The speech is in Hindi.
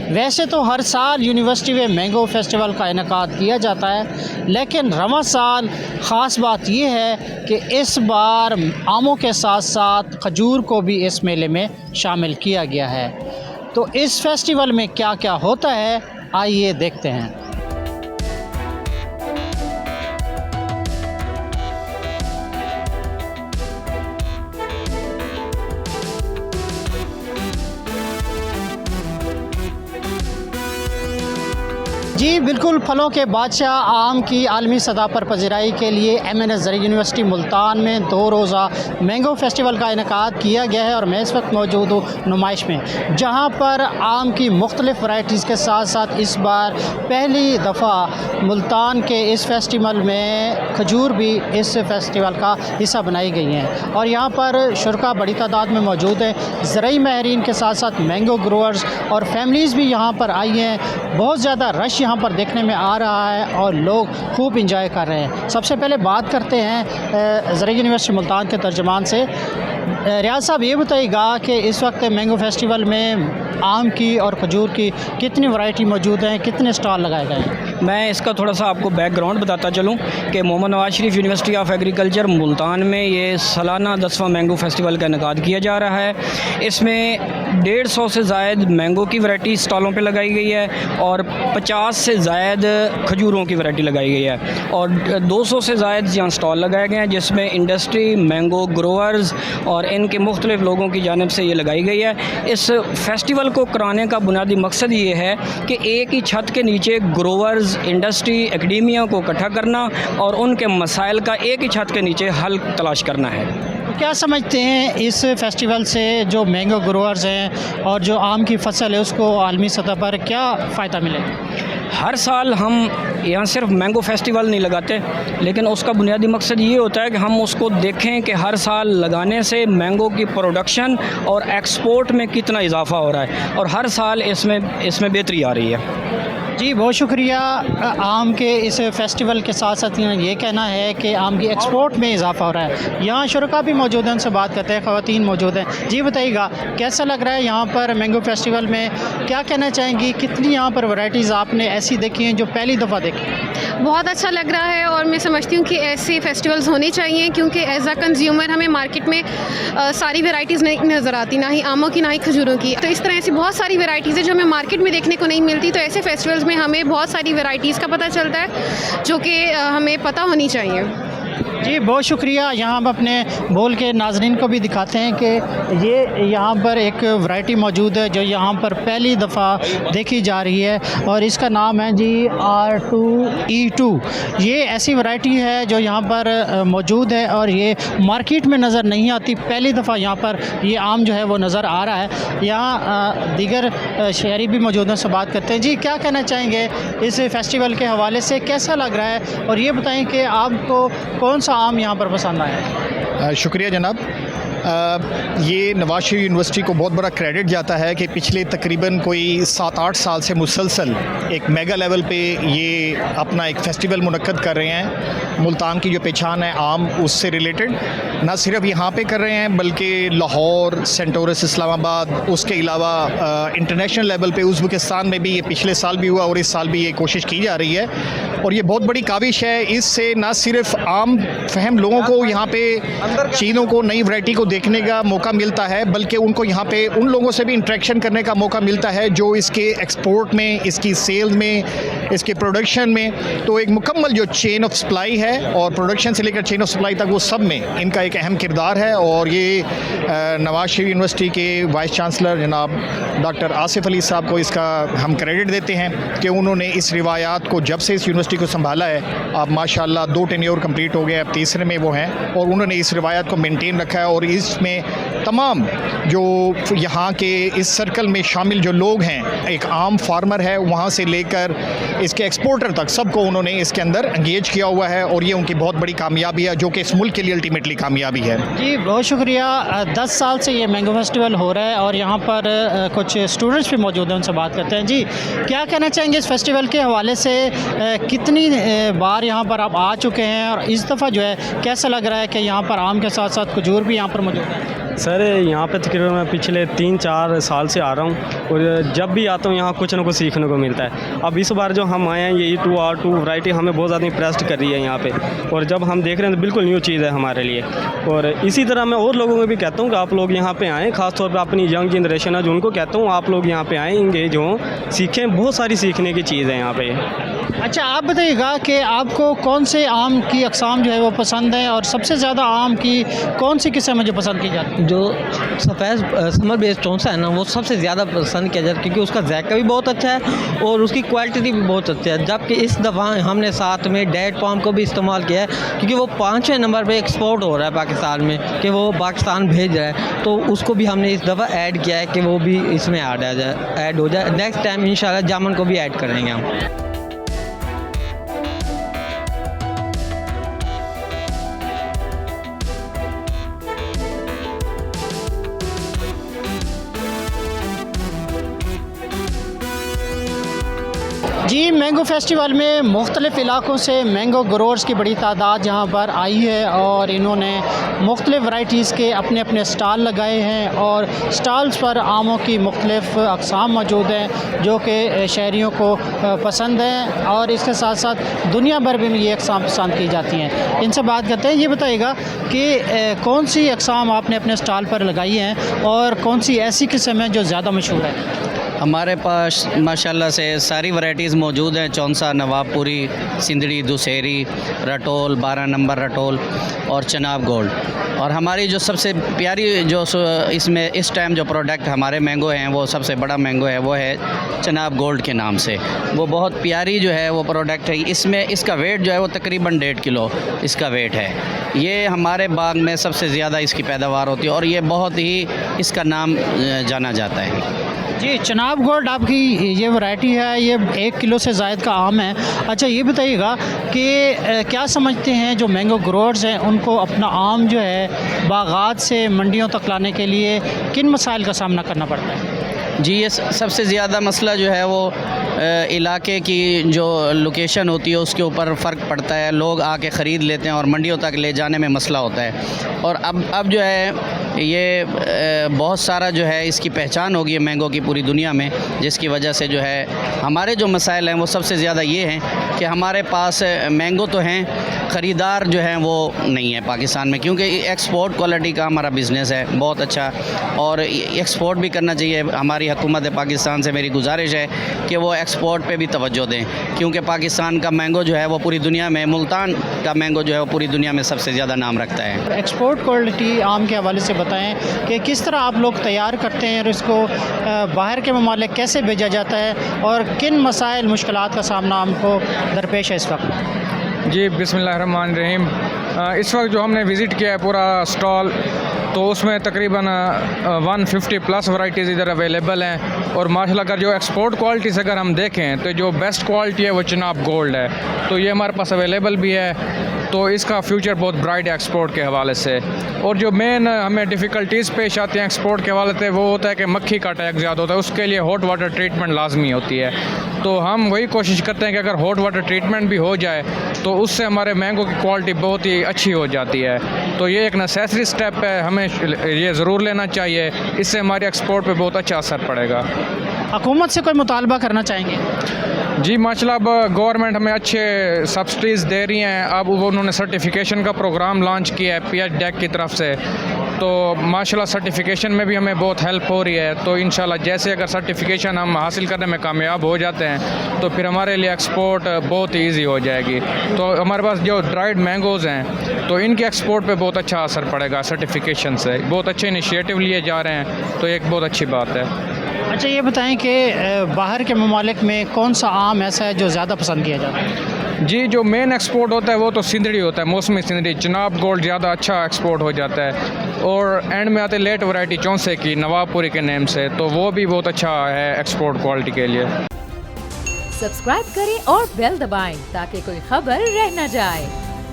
वैसे तो हर साल यूनिवर्सिटी में मैंगो फेस्टिवल का इनेकाद किया जाता है, लेकिन रवां साल ख़ास बात यह है कि इस बार आमों के साथ साथ खजूर को भी इस मेले में शामिल किया गया है। तो इस फेस्टिवल में क्या क्या होता है, आइए देखते हैं। जी बिल्कुल, फलों के बादशाह आम की आलमी सतह पर पजीराई के लिए MNS ज़रई यूनिवर्सिटी मुल्तान में 2 रोज़ा मैंगो फेस्टिवल का इनेकाद किया गया है और मैं इस वक्त मौजूद हूँ नुमाइश में, जहाँ पर आम की मुख्तलिफ़ वैराइटीज़ के साथ साथ इस बार पहली दफ़ा मुल्तान के इस फेस्टिवल में खजूर भी इस फेस्टिवल का हिस्सा बनाई गई हैं और यहाँ पर शुरका बड़ी तादाद में मौजूद है। ज़रई माहिरीन के साथ साथ मैंगो ग्रोअर्स और फैमिलीज़ भी यहाँ पर आई हैं। बहुत ज़्यादा रश यहाँ पर देखने में आ रहा है और लोग खूब इंजॉय कर रहे हैं। सबसे पहले बात करते हैं ज़रई यूनिवर्सिटी मुल्तान के तर्जुमान से। रियाज साहब, ये बताइएगा कि इस वक्त मैंगो फेस्टिवल में आम की और खजूर की कितनी वैरायटी मौजूद हैं, कितने स्टॉल लगाए गए हैं? मैं इसका थोड़ा सा आपको बैकग्राउंड बताता चलूँ कि Mohammad Nawaz Sharif university of agriculture Multan में ये सालाना 10वां मैंगो फेस्टिवल का इनेकाद किया जा रहा है। इसमें 150 से ज़ायद मैंगो की वैरायटी स्टॉलों पे लगाई गई है और 50 से ज़ायद खजूरों की वैरायटी लगाई गई है और 200 से ज़ायद यहाँ स्टॉल लगाए गए हैं, जिसमें इंडस्ट्री, मैंगो ग्रोअर्स और इनके मुख्तलिफ लोगों की जानिब से ये लगाई गई है। इस फेस्टिवल को कराने का बुनियादी मकसद ये है कि एक ही छत के नीचे ग्रोअर्स, इंडस्ट्री, एकेडेमिया को इकट्ठा करना और उनके मसाइल का एक ही छत के नीचे हल तलाश करना है। क्या समझते हैं इस फेस्टिवल से जो मैंगो ग्रोअर्स हैं और जो आम की फसल है उसको आलमी सतह पर क्या फ़ायदा मिलेगा? हर साल हम यहाँ सिर्फ मैंगो फेस्टिवल नहीं लगाते, लेकिन उसका बुनियादी मकसद ये होता है कि हम उसको देखें कि हर साल लगाने से मैंगो की प्रोडक्शन और एक्सपोर्ट में कितना इजाफ़ा हो रहा है और हर साल इसमें बेहतरी आ रही है। जी बहुत शुक्रिया। आम के इस फेस्टिवल के साथ साथ ये कहना है कि आम की एक्सपोर्ट में इजाफा हो रहा है। यहाँ शुरका भी मौजूद हैं, उनसे बात करते हैं। ख़वातीन मौजूद हैं। जी बताइएगा, कैसा लग रहा है यहाँ पर मैंगो फेस्टिवल में? क्या कहना चाहेंगी, कितनी यहाँ पर वैराइटीज़ आपने ऐसी देखी हैं जो पहली दफ़ा देखी? बहुत अच्छा लग रहा है और मैं समझती हूँ कि ऐसे फेस्टिवल्स होने चाहिए, क्योंकि एज अ कंज्यूमर हमें मार्केट में सारी वैराइटीज़ नहीं नज़र आती, ना ही आमों की ना ही खजूरों की। तो इस तरह ऐसी बहुत सारी वैराइटीज़ है जो हमें मार्केट में देखने को नहीं मिलती। तो ऐसे फेस्टिवल्स में हमें बहुत सारी वैराइटीज़ का पता चलता है जो कि हमें पता होनी चाहिए। जी बहुत शुक्रिया। यहाँ हम अपने बोल के नाजरीन को भी दिखाते हैं कि ये यहाँ पर एक वैरायटी मौजूद है जो यहाँ पर पहली दफ़ा देखी जा रही है और इसका नाम है जी R2E2। ये ऐसी वैरायटी है जो यहाँ पर मौजूद है और ये मार्केट में नज़र नहीं आती। पहली दफ़ा यहाँ पर ये आम जो है वो नज़र आ रहा है। यहाँ दीगर शहरी भी मौजूद हैं, से बात करते हैं। जी क्या कहना चाहेंगे इस फेस्टिवल के हवाले से, कैसा लग रहा है और ये बताएँ कि आपको कौन सा आम यहाँ पर पसंद आया? शुक्रिया जनाब। ये नवाज शरीफ यूनिवर्सिटी को बहुत बड़ा क्रेडिट जाता है कि पिछले तकरीबन कोई 7-8 साल से मुसलसल एक मेगा लेवल पे ये अपना एक फ़ेस्टिवल मुनक्कद कर रहे हैं। मुल्तान की जो पहचान है आम, उससे रिलेटेड ना सिर्फ यहाँ पे कर रहे हैं बल्कि लाहौर, सेंटोरस, इस्लामाबाद, उसके अलावा इंटरनेशनल लेवल पे उज़्बेकिस्तान में भी ये पिछले साल भी हुआ और इस साल भी ये कोशिश की जा रही है और ये बहुत बड़ी काविश है। इससे ना सिर्फ आम फहम लोगों को यहाँ पे चीज़ों को, नई वैरायटी को देखने का मौका मिलता है, बल्कि उनको यहाँ पे उन लोगों से भी इंटरेक्शन करने का मौका मिलता है जो इसके एक्सपोर्ट में, इसकी सेल में, इसके प्रोडक्शन में, तो एक मुकम्मल जो चेन ऑफ सप्लाई है और प्रोडक्शन से लेकर चेन ऑफ सप्लाई तक वो सब में इनका एक अहम किरदार है। और ये नवाज शरीफ यूनिवर्सिटी के वाइस चांसलर जनाब डॉक्टर आसिफ अली साहब को इसका हम क्रेडिट देते हैं कि उन्होंने इस रिवायात को जब से इस यूनिवर्सिटी को संभाला है, अब माशाल्लाह 2 टेन्योर कंप्लीट हो गए, अब तीसरे में वो हैं और उन्होंने इस रिवायत को मेंटेन रखा है और इसमें तमाम जो यहाँ के इस सर्कल में शामिल जो लोग हैं, एक आम फार्मर है वहाँ से लेकर इसके एक्सपोर्टर तक, सबको उन्होंने इसके अंदर एंगेज किया हुआ है और ये उनकी बहुत बड़ी कामयाबी है जो कि इस मुल्क के लिए अल्टीमेटली कामयाबी है। जी बहुत शुक्रिया। 10 साल से ये मैंगो फेस्टिवल हो रहा है और यहाँ पर कुछ स्टूडेंट्स भी मौजूद हैं, उनसे बात करते हैं। जी क्या कहना चाहेंगे इस फेस्टिवल के हवाले से? कितनी बार यहाँ पर आप आ चुके हैं और इस दफ़ा जो है कैसा लग रहा है कि यहाँ पर आम के साथ साथ खजूर भी यहाँ पर मौजूद है? सर यहाँ पे तकरीबन मैं पिछले 3-4 साल से आ रहा हूँ और जब भी आता हूँ यहाँ कुछ ना कुछ सीखने को मिलता है। अब इस बार जो हम आए हैं ये E2R2 वैरायटी हमें बहुत ज़्यादा इंप्रेस्ड कर रही है यहाँ पे, और जब हम देख रहे हैं तो बिल्कुल न्यू चीज़ है हमारे लिए। और इसी तरह मैं और लोगों को भी कहता हूँ कि आप लोग यहाँ पर आएँ, ख़ासतौर पर अपनी यंग जनरेशन है जो उनको कहता हूँ आप लोग यहाँ पर आएँ, इंगेज हों, सीखें, बहुत सारी सीखने की चीज़ है यहाँ पर। अच्छा, आप बताइएगा कि आपको कौन से आम की अक़साम जो है वो पसंद है, और सबसे ज़्यादा आम की कौन सी किस्म है जो पसंद की जाती है? जो सफ़ेद समर बेस्ड चौंसा है ना, वो सबसे ज़्यादा पसंद किया जाता है क्योंकि उसका जायका भी बहुत अच्छा है और उसकी क्वालिटी भी बहुत अच्छी है। जबकि इस दफ़ा हमने साथ में डेट पाम को भी इस्तेमाल किया है क्योंकि वो 5वें नंबर पे एक्सपोर्ट हो रहा है पाकिस्तान में, कि वो पाकिस्तान भेज रहा है, तो उसको भी हमने इस दफ़ा ऐड किया है कि वो भी इसमें ऐड हो जाए। नेक्स्ट टाइम इंशाल्लाह जामुन को भी ऐड करेंगे हम। जी, मैंगो फेस्टिवल में मुख्तलिफ़ इलाक़ों से मैंगो ग्रोअर्स की बड़ी तादाद यहाँ पर आई है और इन्होंने मुख्तलिफ़ वैराइटीज़ के अपने अपने स्टॉल लगाए हैं, और स्टॉल्स पर आमों की मुख्तलिफ़ अक़साम मौजूद हैं जो कि शहरियों को पसंद हैं, और इसके साथ साथ दुनिया भर में ये अक़साम पसंद की जाती हैं। इनसे बात करते हैं। ये बताइएगा कि कौन सी अक़साम आपने अपने स्टॉल पर लगाई हैं और कौन सी ऐसी किस्म है जो ज़्यादा मशहूर है? हमारे पास माशाल्लाह से सारी वैराइटीज़ मौजूद हैं। चौंसा, नवाबपुरी, सिंदड़ी, दुशहरी, रटोल, 12 नंबर रटोल और चनाब गोल्ड। और हमारी जो सबसे प्यारी जो इसमें इस टाइम जो प्रोडक्ट हमारे मैंगो हैं, वो सबसे बड़ा मैंगो है, वो है चनाब गोल्ड के नाम से। वो बहुत प्यारी जो है वो प्रोडक्ट है। इसमें इसका वेट जो है वो तकरीबन 1.5 किलो इसका वेट है। ये हमारे बाग में सबसे ज़्यादा इसकी पैदावार होती है और ये बहुत ही इसका नाम जाना जाता है। जी, चनाब गोल्ड आपकी ये वैरायटी है, ये 1 किलो से ज़ायद का आम है। अच्छा, ये बताइएगा कि क्या समझते हैं जो मैंगो ग्रोअर्स हैं उनको अपना आम जो है बागात से मंडियों तक लाने के लिए किन मसाइल का सामना करना पड़ता है? जी, ये सबसे ज़्यादा मसला जो है वो इलाके की जो लोकेशन होती है उसके ऊपर फ़र्क पड़ता है। लोग आके ख़रीद लेते हैं और मंडियों तक ले जाने में मसला होता है। और अब जो है ये बहुत सारा जो है इसकी पहचान होगी मैंगो की पूरी दुनिया में, जिसकी वजह से जो है हमारे जो मसाइल हैं वो सबसे ज़्यादा ये हैं कि हमारे पास मैंगो तो हैं, ख़रीदार जो हैं वो नहीं है पाकिस्तान में, क्योंकि एक्सपोर्ट क्वालिटी का हमारा बिज़नेस है बहुत अच्छा, और एक्सपोर्ट भी करना चाहिए। हमारी हुकूमत पाकिस्तान से मेरी गुजारिश है कि वो एक्सपोर्ट पे भी तवज्जो दें, क्योंकि पाकिस्तान का मैंगो जो है वो पूरी दुनिया में, मुल्तान का मैंगो जो है वो पूरी दुनिया में सबसे ज़्यादा नाम रखता है। एक्सपोर्ट क्वालिटी आम के हवाले से बताएं कि किस तरह आप लोग तैयार करते हैं और इसको बाहर के ममालिक कैसे भेजा जाता है, और किन मसाइल मुश्किलात का सामना हमको दरपेश है इस वक्त? जी, बिस्मिल्लाहिर्रहमानिर्रहीम। इस वक्त जो हमने विज़िट किया है पूरा स्टॉल, तो उसमें तकरीबन 150 प्लस वैराइटीज़ इधर अवेलेबल हैं। और माशाल्लाह अगर जो एक्सपोर्ट क्वालिटी से अगर हम देखें तो जो बेस्ट क्वालिटी है वो चनाब गोल्ड है, तो ये हमारे पास अवेलेबल भी है। तो इसका फ्यूचर बहुत ब्राइट है एक्सपोर्ट के हवाले से। और जो मेन हमें डिफ़िकल्टीज़ पेश आती हैं एक्सपोर्ट के हवाले से, वो होता है कि मक्खी का अटैक ज़्यादा होता है, उसके लिए हॉट वाटर ट्रीटमेंट लाजमी होती है। तो हम वही कोशिश करते हैं कि अगर हॉट वाटर ट्रीटमेंट भी हो जाए तो उससे हमारे मैंगो की क्वालिटी बहुत ही अच्छी हो जाती है। तो ये एक नेसेसरी स्टेप है, हमें ये ज़रूर लेना चाहिए, इससे हमारे एक्सपोर्ट पे बहुत अच्छा असर पड़ेगा। हुकूमत से कोई मुतालबा करना चाहेंगे? जी, माशाल्लाह अब गवर्नमेंट हमें अच्छे सब्सिडीज़ दे रही हैं। अब वो उन्होंने सर्टिफिकेशन का प्रोग्राम लॉन्च किया है PHDAC की तरफ से, तो माशाल्लाह सर्टिफिकेशन में भी हमें बहुत हेल्प हो रही है। तो इंशाल्लाह जैसे अगर सर्टिफिकेशन हम हासिल करने में कामयाब हो जाते हैं तो फिर हमारे लिए एक्सपोर्ट बहुत ही ईजी हो जाएगी। तो हमारे पास जो ड्राइड मैंगोज़ हैं तो इनके एक्सपोर्ट पे बहुत अच्छा असर पड़ेगा सर्टिफिकेशन से। बहुत अच्छे इनिशिएटिव लिए जा रहे हैं, तो एक बहुत अच्छी बात है। अच्छा, ये बताएं कि बाहर के ममालिक में कौन सा आम ऐसा है जो ज़्यादा पसंद किया जाता है? जी, जो मेन एक्सपोर्ट होता है वो तो सिंदड़ी होता है, मौसमी सिंदड़ी। चनाब गोल्ड ज़्यादा अच्छा एक्सपोर्ट हो जाता है। और एंड में आते लेट वैरायटी चौंसे की, नवाबपुरी के नेम से, तो वो भी बहुत अच्छा है एक्सपोर्ट क्वालिटी के लिए। सब्सक्राइब करें और बेल दबाएं ताकि कोई खबर रह न जाए।